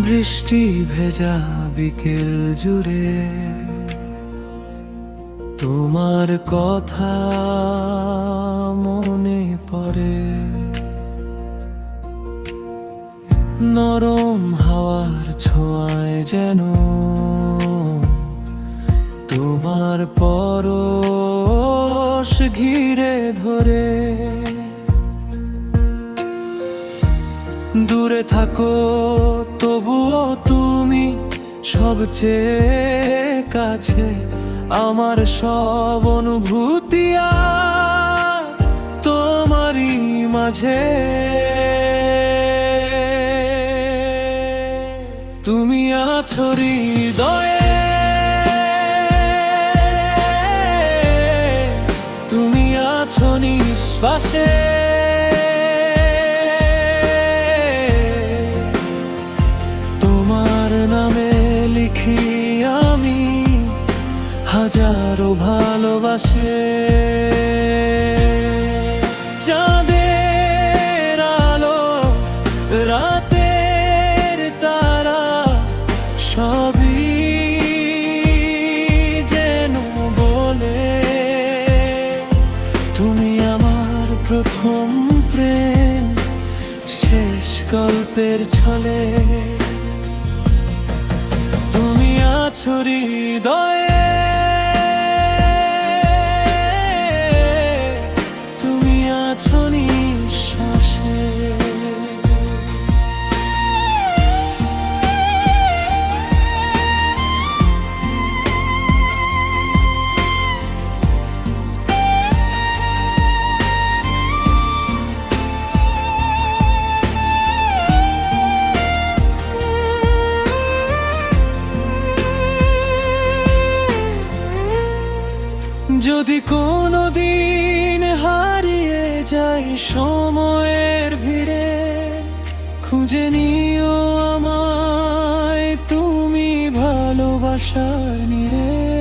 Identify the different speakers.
Speaker 1: বৃষ্টি ভেজা বিকেল জুড়ে তোমার কথা মনে পড়ে। নরম হাওয়ার ছোঁয়ায় যেন তোমার পরশ ঘিরে ধরে। দূরে থাকো তবুও তুমি সবচেয়ে কাছে, আমার সব অনুভূতি আজ তোমারই মাঝে। তুমি আছো হৃদয়ে, তুমি আছো নিঃশ্বাসে, তোমার নামে লিখি আমি হাজারো ভালোবাসে। চাঁদের আলো, রাতের তারা, সবই যেন বলে তুমি আমার প্রথম প্রেম, শেষ গল্পের ছলে। তুমি আছো হৃদয়ে, তুমি আছো নিঃশ্বাসে। যদি কোনোদিন হারিয়ে যাই সময়ের ভিড়ে, খুঁজে নিও আমায় তুমি ভালোবাসার নীড়ে।